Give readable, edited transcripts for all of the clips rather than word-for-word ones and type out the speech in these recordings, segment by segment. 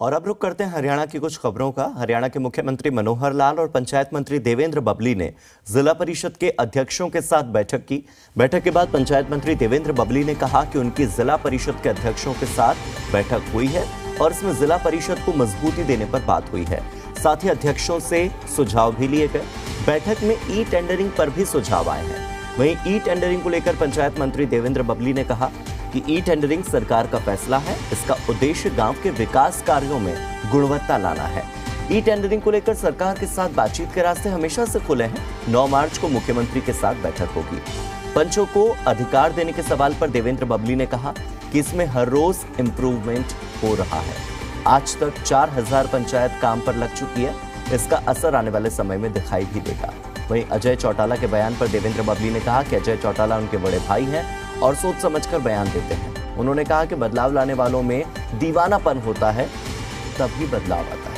और अब रुक करते हैं हरियाणा की कुछ खबरों का। हरियाणा के मुख्यमंत्री मनोहर लाल और पंचायत मंत्री देवेंद्र बबली ने जिला परिषद के अध्यक्षों के साथ बैठक की। बैठक के बाद पंचायत मंत्री देवेंद्र बबली ने कहा कि उनकी जिला परिषद के अध्यक्षों के साथ बैठक हुई है और इसमें जिला परिषद को मजबूती देने पर बात हुई है। साथ ही अध्यक्षों से सुझाव भी लिए गए। बैठक में ई टेंडरिंग पर भी सुझाव आए हैं। वहीं ई टेंडरिंग को लेकर पंचायत मंत्री देवेंद्र बबली ने कहा कि ई टेंडरिंग सरकार का फैसला है। इसका उद्देश्य गांव के विकास कार्यों में गुणवत्ता लाना है। ई टेंडरिंग को लेकर सरकार के साथ बातचीत के रास्ते हमेशा से खुले हैं। 9 मार्च को मुख्यमंत्री के साथ बैठक होगी। पंचों को अधिकार देने के सवाल पर देवेंद्र बबली ने कहा कि इसमें हर रोज इंप्रूवमेंट हो रहा है। आज तक 4000 पंचायत काम पर लग चुकी है। इसका असर आने वाले समय में दिखाई भी देगा। वहीं अजय चौटाला के बयान पर देवेंद्र बबली ने कहा कि अजय चौटाला उनके बड़े भाई हैं और सोच समझकर बयान देते हैं। उन्होंने कहा कि बदलाव लाने वालों में दीवानापन होता है, तभी बदलाव आता है।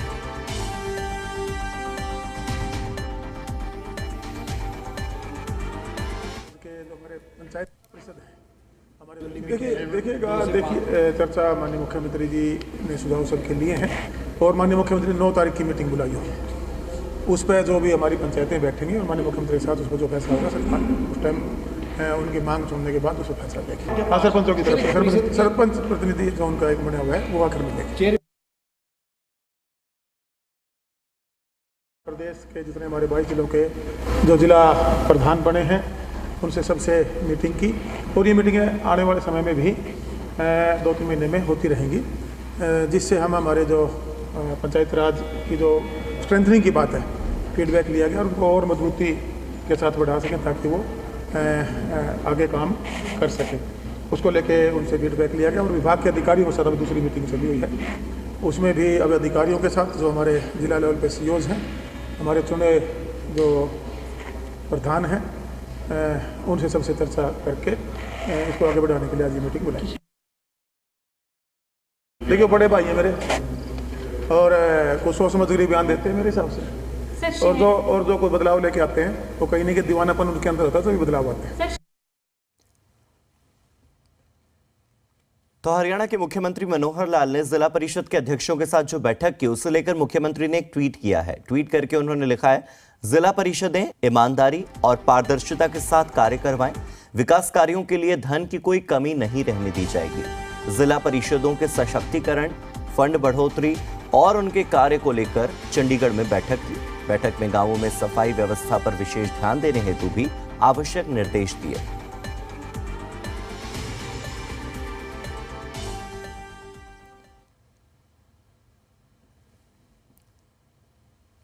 देखिए चर्चा माननीय मुख्यमंत्री जी ने सुझाव सबके लिए हैं और माननीय मुख्यमंत्री ने 9 तारीख की मीटिंग बुलाई है। उस पर जो भी हमारी पंचायतें बैठेंगी और माननीय मुख्यमंत्री के साथ उस पर जो फैसला होगा सरकार उस टाइम उनकी मांग सुनने के बाद उसको फैसला लेगी। हाँ, सरपंचों की तरफ से सरपंच प्रतिनिधि जो उनका एक बना हुआ है वो आकर मिलेंगे। प्रदेश के जितने हमारे 22 जिलों के जो जिला प्रधान बने हैं उनसे सबसे मीटिंग की और ये मीटिंगें आने वाले समय में भी 2-3 महीने में होती रहेंगी, जिससे हम हमारे जो पंचायत राज की जो स्ट्रेंथनिंग की बात है फीडबैक लिया गया और उनको और मजबूती के साथ बढ़ा सकें ताकि वो आगे काम कर सकें। उसको लेके उनसे फीडबैक लिया गया और विभाग के अधिकारियों के साथ अभी दूसरी मीटिंग चली हुई है। उसमें भी अब अधिकारियों के साथ जो हमारे जिला लेवल पे सीईओज हैं, हमारे चुने जो प्रधान हैं, उनसे सबसे चर्चा करके इसको आगे बढ़ाने के लिए आज ये मीटिंग बुलाई। देखिए बड़े भाई हैं मेरे और कुछ सोच समझ कर बयान देते हैं मेरे हिसाब से, और जो कोई बदलाव लेके आते हैं तो कहीं नहीं कि दीवानापन उनके अंदर होता है तो भी बदलाव आते हैं। तो हरियाणा के मुख्यमंत्री मनोहर लाल ने जिला परिषद के अध्यक्षों के साथ जो बैठक की उसे लेकर मुख्यमंत्री ने एक ट्वीट किया है। ट्वीट करके उन्होंने लिखा है, जिला परिषदें ईमानदारी और पारदर्शिता के साथ कार्य करवाएं। विकास कार्यों के लिए धन की कोई कमी नहीं रहने दी जाएगी। जिला परिषदों के सशक्तिकरण, फंड बढ़ोतरी और उनके कार्य को लेकर चंडीगढ़ में बैठक की। बैठक में गांवों में सफाई व्यवस्था पर विशेष ध्यान देने हेतु भी आवश्यक निर्देश दिए।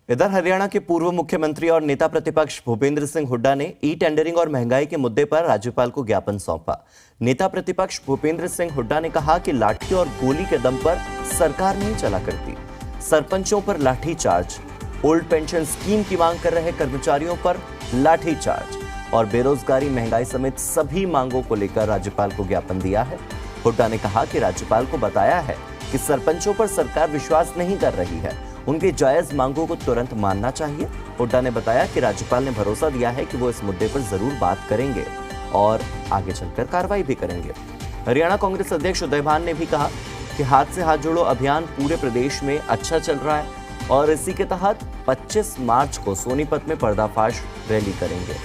इधर हरियाणा के पूर्व मुख्यमंत्री और नेता प्रतिपक्ष भूपेंद्र सिंह हुड्डा ने ई टेंडरिंग और महंगाई के मुद्दे पर राज्यपाल को ज्ञापन सौंपा। नेता प्रतिपक्ष भूपेंद्र सिंह हुड्डा ने कहा कि लाठी और गोली के दम पर सरकार नहीं चला करती। सरपंचों पर लाठी चार्ज, ओल्ड पेंशन स्कीम की मांग कर रहे कर्मचारियों पर लाठी चार्ज और बेरोजगारी, महंगाई समेत सभी मांगों को लेकर राज्यपाल को ज्ञापन दिया है। हुड्डा ने कहा कि राज्यपाल को बताया है कि सरपंचों पर सरकार विश्वास नहीं कर रही है, उनके जायज मांगों को तुरंत मानना चाहिए। हुड्डा ने बताया कि राज्यपाल ने भरोसा दिया है कि वो इस मुद्दे पर जरूर बात करेंगे और आगे चलकर कार्रवाई भी करेंगे। हरियाणा कांग्रेस अध्यक्ष उदय भान ने भी कहा कि हाथ से हाथ जोड़ो अभियान पूरे प्रदेश में अच्छा चल रहा है और इसी के तहत 25 मार्च को सोनीपत में पर्दाफाश रैली करेंगे।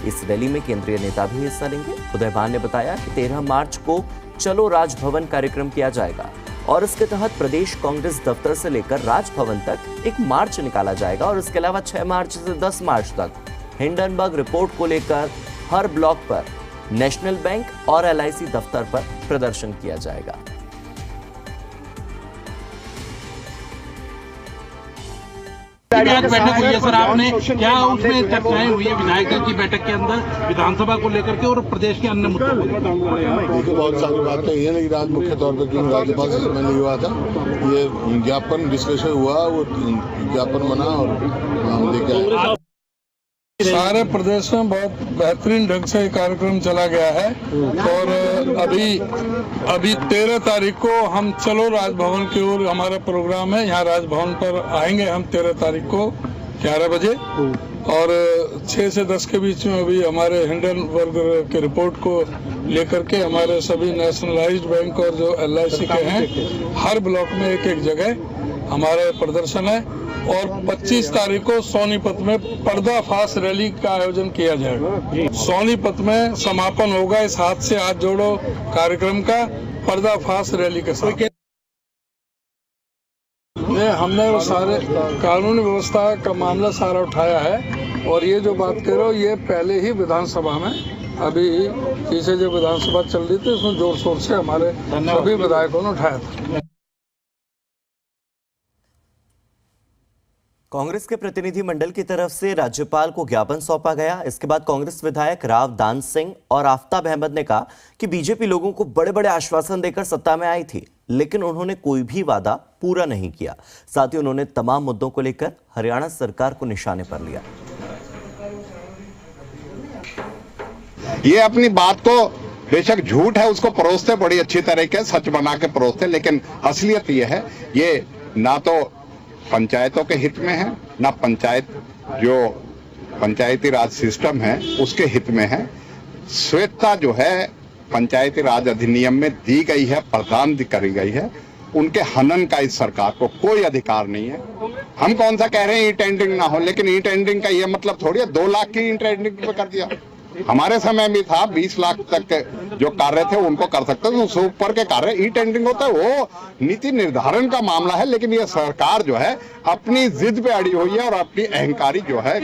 इस रैली में केंद्रीय नेता भी हिस्सा लेंगे। उदय भान ने बताया कि 13 मार्च को चलो राजभवन कार्यक्रम किया जाएगा और इसके तहत प्रदेश कांग्रेस दफ्तर से लेकर राजभवन तक एक मार्च निकाला जाएगा और इसके अलावा 6 मार्च से 10 मार्च तक हिंडनबर्ग रिपोर्ट को लेकर हर ब्लॉक पर नेशनल बैंक और LIC दफ्तर पर प्रदर्शन किया जाएगा। बैठक हुई है सर, आपने क्या उसमें चर्चाएं हुई है विधायक दल की बैठक के अंदर विधानसभा को लेकर के और प्रदेश के अन्य मुद्दों को? देखिए बहुत सारी बातें हुई है, लेकिन आज मुख्य तौर पर क्योंकि राज्यपाल से समय नहीं हुआ था, ये ज्ञापन डिस्कशन हुआ, वो ज्ञापन बना और हम लेके आए। सारे प्रदेश में बहुत बेहतरीन ढंग से कार्यक्रम चला गया है और अभी 13 तारीख को हम चलो राजभवन की ओर हमारा प्रोग्राम है। यहाँ राजभवन पर आएंगे हम 13 तारीख को 11 बजे और 6 से 10 के बीच में अभी हमारे हिंडनबर्ग के रिपोर्ट को लेकर के हमारे सभी नेशनलाइज्ड बैंक और जो LIC के हैं हर ब्लॉक में एक जगह हमारे प्रदर्शन है। और 25 तारीख को सोनीपत में पर्दाफाश रैली का आयोजन किया जाएगा। सोनीपत में समापन होगा इस हाथ से हाथ जोड़ो कार्यक्रम का पर्दाफाश रैली के साथ। हमने वो सारे कानून व्यवस्था का मामला सारा उठाया है और ये जो बात कर रहे हो ये पहले ही विधानसभा में, अभी पीछे जो विधानसभा चल रही थी उसमें जोर शोर से हमारे सभी विधायकों ने उठाया था। कांग्रेस के प्रतिनिधि मंडल की तरफ से राज्यपाल को ज्ञापन सौंपा गया। इसके बाद कांग्रेस विधायक राव दान सिंह और आफ्ताब अहमद ने कहा कि बीजेपी लोगों को बड़े बड़े आश्वासन देकर सत्ता में आई थी, लेकिन उन्होंने कोई भी वादा पूरा नहीं किया। साथ ही उन्होंने तमाम मुद्दों को लेकर हरियाणा सरकार को निशाने पर लिया। ये अपनी बात को बेशक झूठ है उसको परोसते बड़ी अच्छी तरीके सच बना के परोसते, लेकिन असलियत ये है ये ना तो पंचायतों के हित में है, ना पंचायत जो पंचायती राज सिस्टम है उसके हित में है। स्वेच्छा जो है पंचायती राज अधिनियम में दी गई है, प्रदान करी गई है, उनके हनन का इस सरकार को कोई अधिकार नहीं है। हम कौन सा कह रहे हैं ई टेंडरिंग ना हो, लेकिन ई टेंडरिंग का ये मतलब थोड़ी है 2 लाख की ई टेंडरिंग पे कर दिया। हमारे समय में था 20 लाख तक जो कार्य थे उनको कर सकते थे, उससे ऊपर के कार्य ई टेंडरिंग होता है, वो नीति निर्धारण का मामला है। लेकिन ये सरकार जो है अपनी जिद पे अड़ी हुई है और अपनी अहंकारी जो है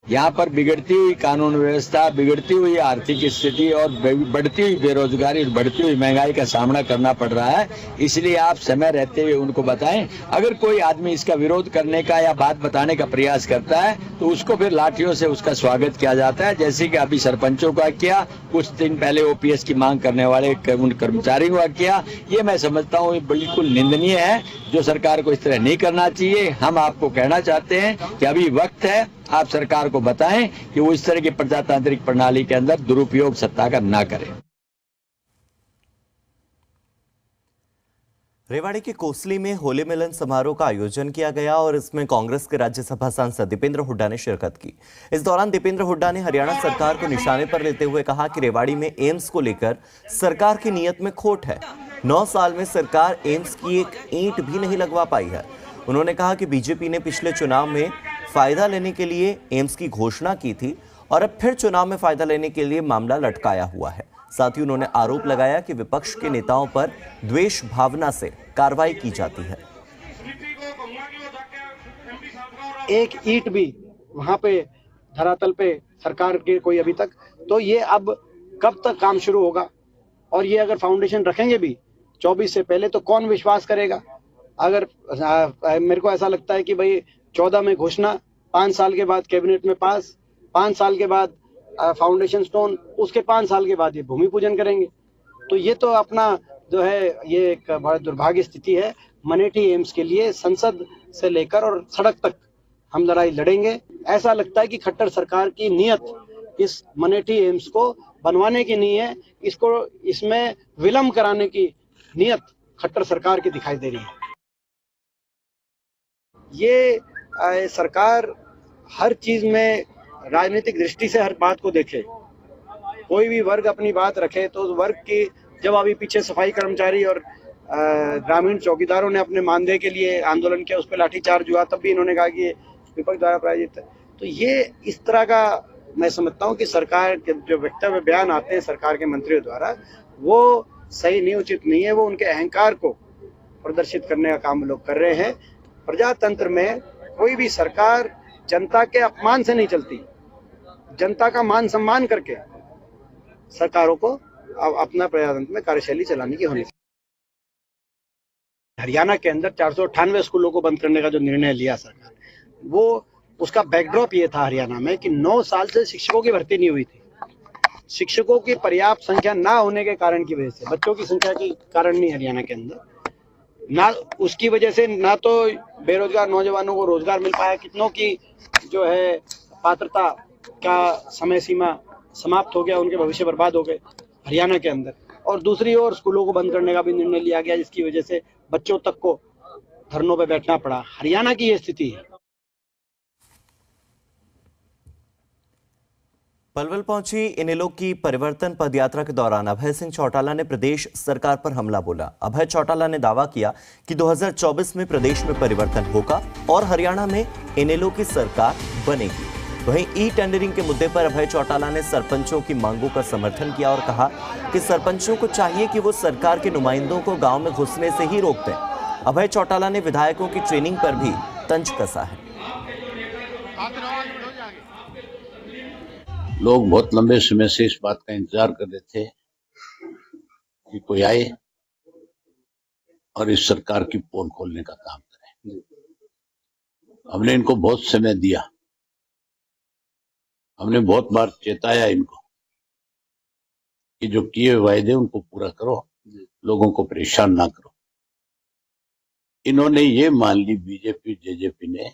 यहाँ पर बिगड़ती हुई कानून व्यवस्था, बिगड़ती हुई आर्थिक स्थिति और बढ़ती हुई बेरोजगारी और बढ़ती हुई महंगाई का सामना करना पड़ रहा है। इसलिए आप समय रहते हुए उनको बताएं। अगर कोई आदमी इसका विरोध करने का या बात बताने का प्रयास करता है तो उसको फिर लाठियों से उसका स्वागत किया जाता है, जैसे कि अभी सरपंचों का किया, कुछ दिन पहले ओपीएस की मांग करने वाले उन कर्मचारियों का किया। ये मैं समझता हूँ बिल्कुल निंदनीय है, जो सरकार को इस तरह नहीं करना चाहिए। हम आपको कहना चाहते हैं कि अभी वक्त है, आप सरकार को बताएं कि वो इस तरह की प्रजातांत्रिक प्रणाली के अंदर दुरुपयोग सत्ता का ना करें। रेवाड़ी के कोसली में होली मिलन समारोह का आयोजन किया गया और इसमें कांग्रेस के राज्यसभा सांसद दीपेंद्र हुड्डा ने शिरकत की। इस दौरान दीपेंद्र हुड्डा ने हरियाणा सरकार को निशाने पर लेते हुए कहा कि रेवाड़ी में एम्स को लेकर सरकार की नीयत में खोट है। 9 साल में सरकार एम्स की एक ईंट भी नहीं लगवा पाई है। उन्होंने कहा कि बीजेपी ने पिछले चुनाव में फायदा लेने के लिए एम्स की घोषणा की थी और अब फिर चुनाव में फायदा लेने के लिए मामला लटकाया हुआ है। साथ ही उन्होंने आरोप लगाया कि विपक्ष के नेताओं पर द्वेष भावना से कार्रवाई की जाती है। एक ईंट भी वहां पे धरातल पे सरकार के कोई अभी तक, तो ये अब कब तक काम शुरू होगा? और ये अगर फाउंडेशन रखेंगे भी 24 से पहले तो कौन विश्वास करेगा? अगर मेरे को ऐसा लगता है कि भाई 14 में घोषणा, 5 साल के बाद कैबिनेट में पास, 5 साल के बाद फाउंडेशन स्टोन, उसके 5 साल के बाद ये भूमि पूजन करेंगे। तो ये तो अपना जो है ये एक बड़ा दुर्भाग्य स्थिति है। मनेठी एम्स के लिए संसद से लेकर और सड़क तक हम लड़ाई लड़ेंगे। ऐसा लगता है कि खट्टर सरकार की नीयत इस मनेठी एम्स को बनवाने की नहीं है, इसको इसमें विलंब कराने की नीयत खट्टर सरकार की दिखाई दे रही है। ये सरकार हर चीज में राजनीतिक दृष्टि से हर बात को देखे। कोई भी वर्ग अपनी बात रखे तो उस वर्ग की, जब अभी पीछे सफाई कर्मचारी और ग्रामीण चौकीदारों ने अपने मानदेय के लिए आंदोलन किया, उस पर लाठीचार्ज हुआ, तब भी इन्होंने कहा कि ये विपक्ष द्वारा प्रायोजित है। तो ये इस तरह का मैं समझता हूँ कि सरकार के जो वक्तव्य बयान आते हैं सरकार के मंत्रियों द्वारा, वो सही नहीं, उचित नहीं है। वो उनके अहंकार को प्रदर्शित करने का काम लोग कर रहे हैं। प्रजातंत्र में कोई भी सरकार जनता के अपमान से नहीं चलती। जनता का मान सम्मान करके सरकारों को अपना प्रजातंत्र में कार्यशैली चलाने की होनी चाहिए। हरियाणा के अंदर 498 स्कूलों को बंद करने का जो निर्णय लिया सरकार, वो उसका बैकड्रॉप ये था हरियाणा में कि 9 साल से शिक्षकों की भर्ती नहीं हुई थी। शिक्षकों की पर्याप्त संख्या ना होने के कारण की वजह से, बच्चों की संख्या के कारण नहीं, हरियाणा के अंदर ना, उसकी वजह से ना तो बेरोजगार नौजवानों को रोजगार मिल पाया, कितनों की जो है पात्रता का समय सीमा समाप्त हो गया, उनके भविष्य बर्बाद हो गए हरियाणा के अंदर। और दूसरी ओर स्कूलों को बंद करने का भी निर्णय लिया गया, जिसकी वजह से बच्चों तक को धरनों पर बैठना पड़ा। हरियाणा की ये स्थिति है। पलवल पहुंची इनेलो की परिवर्तन पदयात्रा के दौरान अभय सिंह चौटाला ने प्रदेश सरकार पर हमला बोला। अभय चौटाला ने दावा किया कि 2024 में प्रदेश में परिवर्तन होगा और हरियाणा में इनेलो की सरकार बनेगी। वहीं ई टेंडरिंग के मुद्दे पर अभय चौटाला ने सरपंचों की मांगों का समर्थन किया और कहा कि सरपंचों को चाहिए कि वो सरकार के नुमाइंदों को गांव में घुसने से ही रोक दें। अभय चौटाला ने विधायकों की ट्रेनिंग पर भी तंज कसा है। लोग बहुत लंबे समय से इस बात का इंतजार कर रहे थे कि कोई आए और इस सरकार की पोल खोलने का काम करे। हमने इनको बहुत समय दिया, हमने बहुत बार चेताया इनको कि जो किए वायदे उनको पूरा करो, लोगों को परेशान ना करो। इन्होंने ये मान ली बीजेपी जेजेपी ने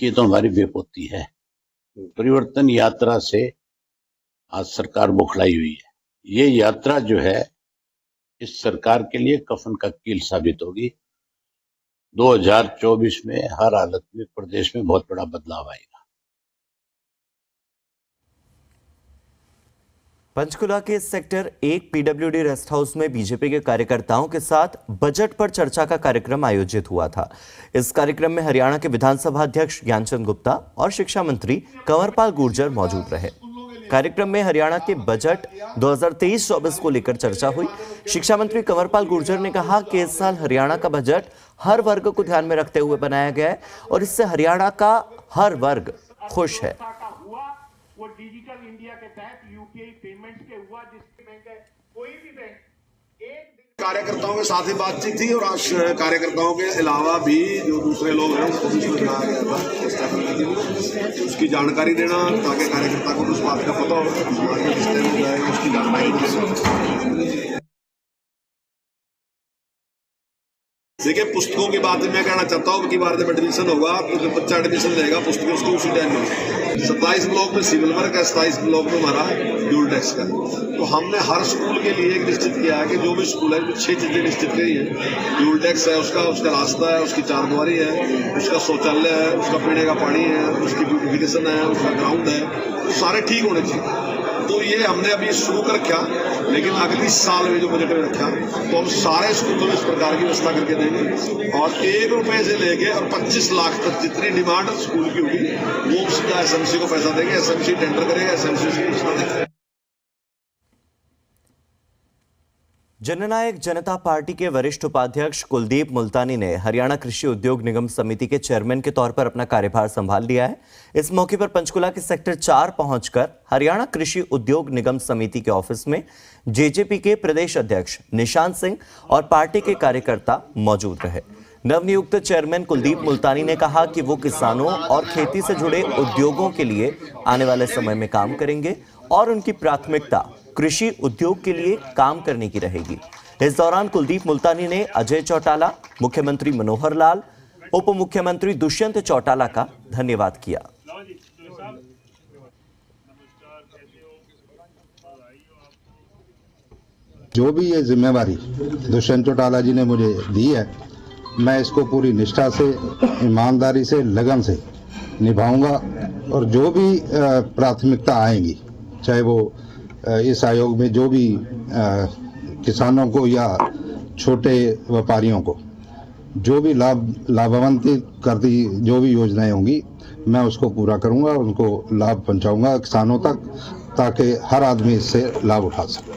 कि तो हमारी बेपोती है। परिवर्तन यात्रा से आज सरकार बौखलाई हुई है। ये यात्रा जो है इस सरकार के लिए कफन का कील साबित होगी। 2024 में हर हालत में प्रदेश में बहुत बड़ा बदलाव आएगा। पंचकुला के सेक्टर 1 पीडब्ल्यूडी रेस्ट हाउस में बीजेपी के कार्यकर्ताओं के साथ बजट पर चर्चा का कार्यक्रम आयोजित हुआ था। इस कार्यक्रम में हरियाणा के विधानसभा अध्यक्ष ज्ञानचंद गुप्ता और शिक्षा मंत्री कंवरपाल गुर्जर मौजूद रहे। कार्यक्रम में हरियाणा के बजट 2023-24 को लेकर चर्चा हुई। शिक्षा मंत्री कंवरपाल गुर्जर ने कहा कि इस साल हरियाणा का बजट हर वर्ग को ध्यान में रखते हुए बनाया गया है और इससे हरियाणा का हर वर्ग खुश है। वो डिजिटल इंडिया के तहत यूपीआई पेमेंट्स के हुआ, जिसके बैंक है कोई भी बैंक एक कार्यकर्ताओं के साथ ही बातचीत थी और आज कार्यकर्ताओं के अलावा भी जो दूसरे लोग हैं उनको भी इसमें बनाया गया था। उसकी जानकारी देना ताकि कार्यकर्ता को उस बात का पता हो, समाज में किस तरह हो जाएगा उसकी जानकारी। देखिए, पुस्तकों की बात मैं कहना चाहता हूँ कि बार जब एडमिशन होगा तो जब बच्चा एडमिशन लेगा पुस्तकें उसको उसी टाइम में 27 ब्लॉक में सिविल वर्क है, 27 ब्लॉक में हमारा ड्यूल टैक्स का। तो हमने हर स्कूल के लिए एक निश्चित किया है कि जो भी स्कूल है 6 चीजें निश्चित करी है। ड्यूल टैक्स है, उसका रास्ता है, उसकी चारदीवारी है, उसका शौचालय है, उसका पीने का पानी है, उसकी ब्यूटिफिकेशन है, उसका ग्राउंड है, तो सारे ठीक होने चाहिए। तो ये हमने अभी शुरू कर रखा, लेकिन अगले साल में जो बजट में रखा तो हम सारे स्कूलों में इस प्रकार की व्यवस्था करके देंगे और 1 रुपए से लेके और 25 लाख तक जितनी डिमांड स्कूल की होगी वो सीधा एसएमसी को पैसा देंगे। एसएमसी टेंडर करेगा, एसएमसी उसकी व्यवस्था देगा। जननायक जनता पार्टी के वरिष्ठ उपाध्यक्ष कुलदीप मुल्तानी ने हरियाणा कृषि उद्योग निगम समिति के चेयरमैन के तौर पर अपना कार्यभार संभाल लिया है। इस मौके पर पंचकुला के सेक्टर 4 पहुंचकर हरियाणा कृषि उद्योग निगम समिति के ऑफिस में जेजेपी के प्रदेश अध्यक्ष निशांत सिंह और पार्टी के कार्यकर्ता मौजूद रहे। नवनियुक्त चेयरमैन कुलदीप मुल्तानी ने कहा कि वो किसानों और खेती से जुड़े उद्योगों के लिए आने वाले समय में काम करेंगे और उनकी प्राथमिकता कृषि उद्योग के लिए काम करने की रहेगी। इस दौरान कुलदीप मुल्तानी ने अजय चौटाला, मुख्यमंत्री मनोहर लाल, उप मुख्यमंत्री दुष्यंत चौटाला का धन्यवाद किया। जो भी ये जिम्मेवारी दुष्यंत चौटाला जी ने मुझे दी है, मैं इसको पूरी निष्ठा से, ईमानदारी से, लगन से निभाऊंगा और जो भी प्राथमिकता आएंगी, चाहे वो इस आयोग में जो भी किसानों को या छोटे व्यापारियों को जो भी लाभान्वित करती जो भी योजनाएं होंगी, मैं उसको पूरा करूंगा, उनको लाभ पहुंचाऊंगा किसानों तक, ताकि हर आदमी इससे लाभ उठा सके।